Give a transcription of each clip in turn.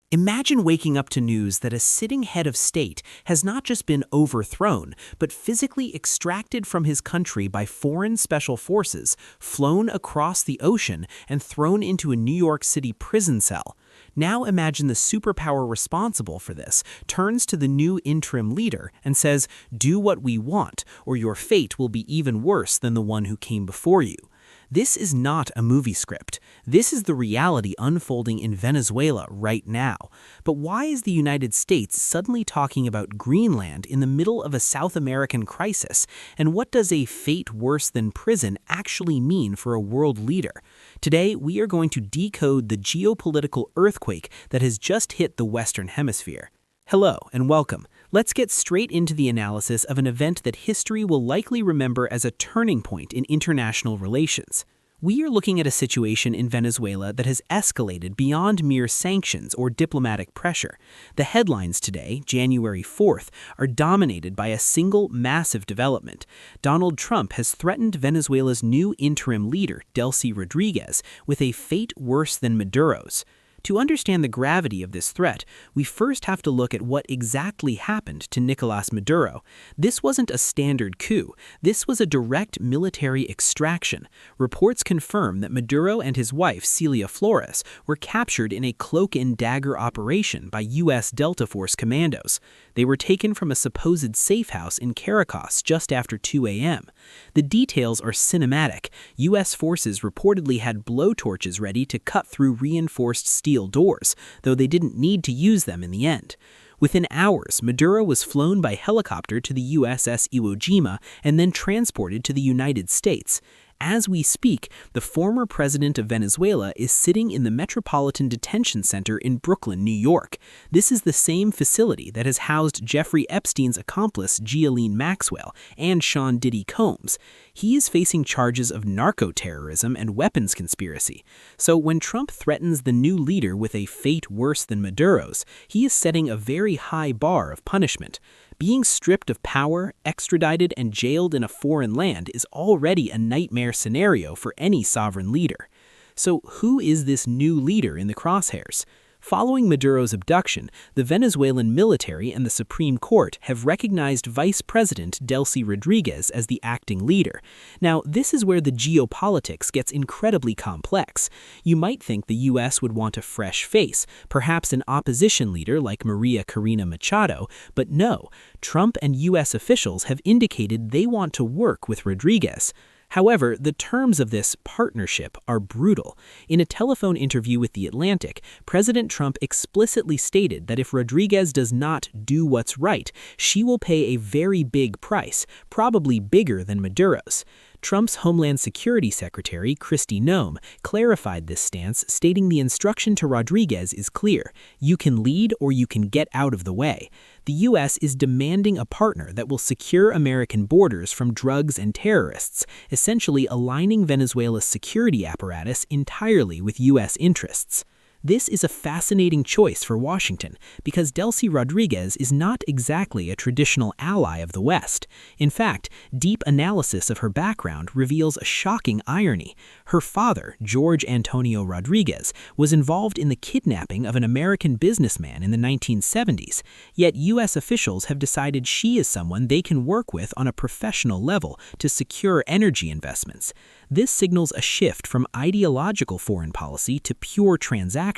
Imagine waking up to news that a sitting head of state has not just been overthrown, but physically extracted from his country by foreign special forces, flown across the ocean, and thrown into a New York City prison cell. Now imagine the superpower responsible for this turns to the new interim leader and says, "Do what we want, or your fate will be even worse than the one who came before you." This is not a movie script. This is the reality unfolding in Venezuela right now. But why is the United States suddenly talking about Greenland in the middle of a South American crisis? And what does a fate worse than prison actually mean for a world leader? Today, we are going to decode the geopolitical earthquake that has just hit the Western Hemisphere. Hello and welcome. Let's get straight into the analysis of an event that history will likely remember as a turning point in international relations. We are looking at a situation in Venezuela that has escalated beyond mere sanctions or diplomatic pressure. The headlines today, January 4th, are dominated by a single massive development. Donald Trump has threatened Venezuela's new interim leader, Delcy Rodríguez, with a fate worse than Maduro's. To understand the gravity of this threat, we first have to look at what exactly happened to Nicolás Maduro. This wasn't a standard coup. This was a direct military extraction. Reports confirm that Maduro and his wife, Celia Flores, were captured in a cloak-and-dagger operation by U.S. Delta Force commandos. They were taken from a supposed safe house in Caracas just after 2 a.m. The details are cinematic. U.S. forces reportedly had blowtorches ready to cut through reinforced steel doors, though they didn't need to use them in the end. Within hours, Maduro was flown by helicopter to the USS Iwo Jima and then transported to the United States. As we speak, the former president of Venezuela is sitting in the Metropolitan Detention Center in Brooklyn, New York. This is the same facility that has housed Jeffrey Epstein's accomplice Ghislaine Maxwell and Sean Diddy Combs. He is facing charges of narco-terrorism and weapons conspiracy. So when Trump threatens the new leader with a fate worse than Maduro's, he is setting a very high bar of punishment. Being stripped of power, extradited, and jailed in a foreign land is already a nightmare scenario for any sovereign leader. So who is this new leader in the crosshairs? Following Maduro's abduction, the Venezuelan military and the Supreme Court have recognized Vice President Delcy Rodríguez as the acting leader. Now, this is where the geopolitics gets incredibly complex. You might think the U.S. would want a fresh face, perhaps an opposition leader like Maria Corina Machado, but no, Trump and U.S. officials have indicated they want to work with Rodríguez. However, the terms of this partnership are brutal. In a telephone interview with The Atlantic, President Trump explicitly stated that if Rodríguez does not do what's right, she will pay a very big price, probably bigger than Maduro's. Trump's Homeland Security Secretary, Kristi Noem, clarified this stance, stating the instruction to Rodríguez is clear: you can lead or you can get out of the way. The U.S. is demanding a partner that will secure American borders from drugs and terrorists, essentially aligning Venezuela's security apparatus entirely with U.S. interests. This is a fascinating choice for Washington because Delcy Rodríguez is not exactly a traditional ally of the West. In fact, deep analysis of her background reveals a shocking irony. Her father, George Antonio Rodríguez, was involved in the kidnapping of an American businessman in the 1970s, yet U.S. officials have decided she is someone they can work with on a professional level to secure energy investments. This signals a shift from ideological foreign policy to pure transaction.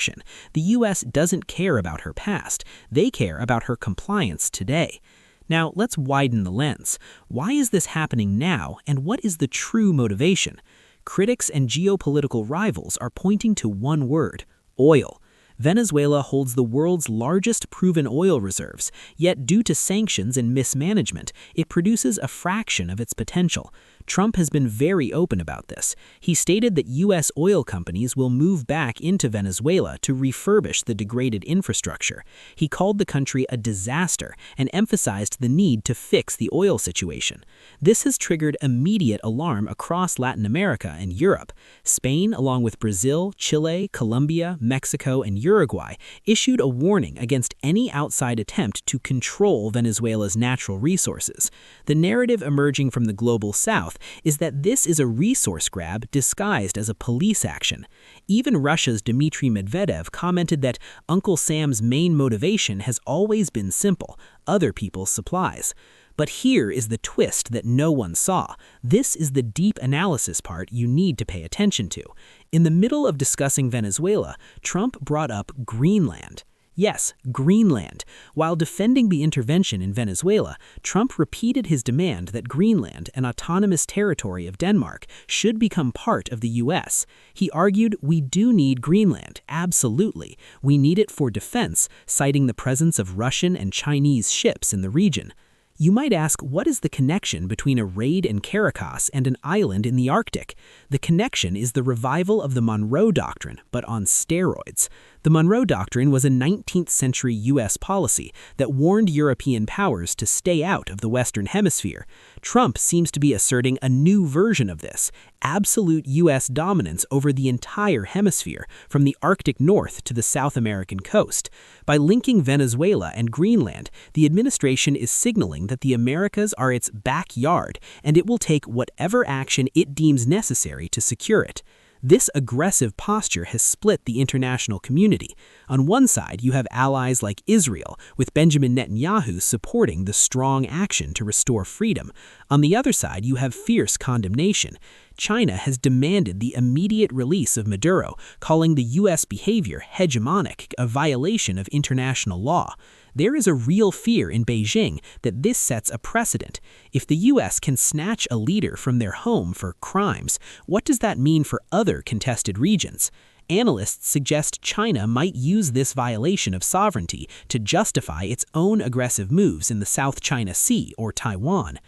The U.S. doesn't care about her past. They care about her compliance today. Now, let's widen the lens. Why is this happening now, and what is the true motivation? Critics and geopolitical rivals are pointing to one word: oil. Venezuela holds the world's largest proven oil reserves, yet due to sanctions and mismanagement, it produces a fraction of its potential. Trump has been very open about this. He stated that U.S. oil companies will move back into Venezuela to refurbish the degraded infrastructure. He called the country a disaster and emphasized the need to fix the oil situation. This has triggered immediate alarm across Latin America and Europe. Spain, along with Brazil, Chile, Colombia, Mexico, and Uruguay, issued a warning against any outside attempt to control Venezuela's natural resources. The narrative emerging from the global south is that this is a resource grab disguised as a police action. Even Russia's Dmitry Medvedev commented that Uncle Sam's main motivation has always been simple: other people's supplies. But here is the twist that no one saw. This is the deep analysis part you need to pay attention to. In the middle of discussing Venezuela, Trump brought up Greenland. Yes, Greenland. While defending the intervention in Venezuela, Trump repeated his demand that Greenland, an autonomous territory of Denmark, should become part of the U.S. He argued, "We do need Greenland, absolutely. We need it for defense," citing the presence of Russian and Chinese ships in the region. You might ask, what is the connection between a raid in Caracas and an island in the Arctic? The connection is the revival of the Monroe Doctrine, but on steroids. The Monroe Doctrine was a 19th century U.S. policy that warned European powers to stay out of the Western Hemisphere. Trump seems to be asserting a new version of this: absolute U.S. dominance over the entire hemisphere, from the Arctic North to the South American coast. By linking Venezuela and Greenland, the administration is signaling that the Americas are its backyard, and it will take whatever action it deems necessary to secure it. This aggressive posture has split the international community. On one side, you have allies like Israel, with Benjamin Netanyahu supporting the strong action to restore freedom. On the other side, you have fierce condemnation. China has demanded the immediate release of Maduro, calling the U.S. behavior hegemonic, a violation of international law. There is a real fear in Beijing that this sets a precedent. If the U.S. can snatch a leader from their home for crimes, what does that mean for other contested regions? Analysts suggest China might use this violation of sovereignty to justify its own aggressive moves in the South China Sea or Taiwan.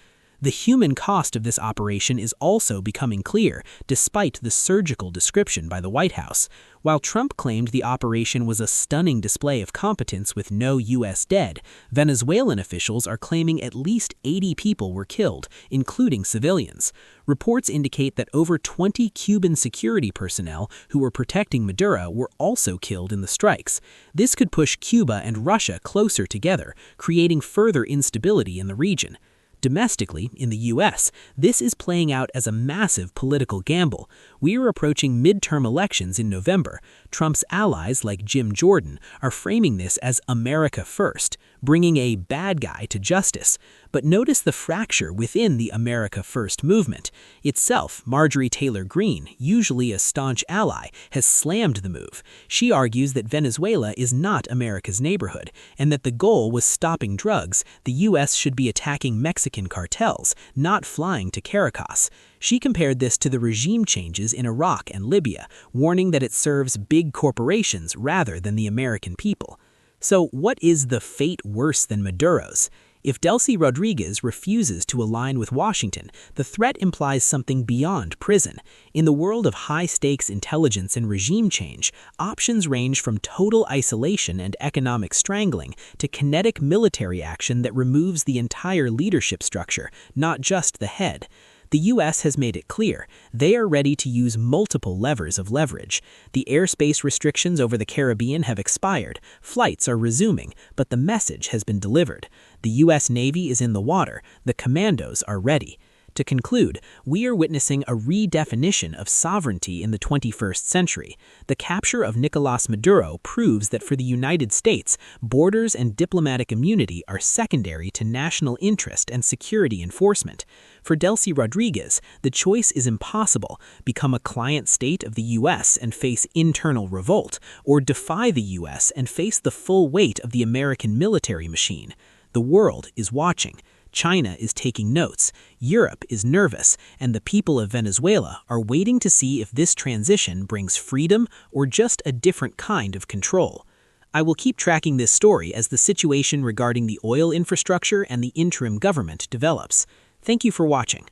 The human cost of this operation is also becoming clear, despite the surgical description by the White House. While Trump claimed the operation was a stunning display of competence with no U.S. dead, Venezuelan officials are claiming at least 80 people were killed, including civilians. Reports indicate that over 20 Cuban security personnel who were protecting Maduro were also killed in the strikes. This could push Cuba and Russia closer together, creating further instability in the region. Domestically, in the U.S., this is playing out as a massive political gamble. We are approaching midterm elections in November. Trump's allies, like Jim Jordan, are framing this as America First, bringing a bad guy to justice. But notice the fracture within the America First movement. Itself, Marjorie Taylor Greene, usually a staunch ally, has slammed the move. She argues that Venezuela is not America's neighborhood, and that the goal was stopping drugs. The U.S. should be attacking Mexican cartels, not flying to Caracas. She compared this to the regime changes in Iraq and Libya, warning that it serves big corporations rather than the American people. So what is the fate worse than Maduro's? If Delcy Rodríguez refuses to align with Washington, the threat implies something beyond prison. In the world of high-stakes intelligence and regime change, options range from total isolation and economic strangling to kinetic military action that removes the entire leadership structure, not just the head. The U.S. has made it clear they are ready to use multiple levers of leverage. The airspace restrictions over the Caribbean have expired, flights are resuming, but the message has been delivered. The U.S. Navy is in the water, the commandos are ready. To conclude, we are witnessing a redefinition of sovereignty in the 21st century. The capture of Nicolás Maduro proves that for the United States, borders and diplomatic immunity are secondary to national interest and security enforcement. For Delcy Rodríguez, the choice is impossible: become a client state of the U.S. and face internal revolt, or defy the U.S. and face the full weight of the American military machine. The world is watching. China is taking notes, Europe is nervous, and the people of Venezuela are waiting to see if this transition brings freedom or just a different kind of control. I will keep tracking this story as the situation regarding the oil infrastructure and the interim government develops. Thank you for watching.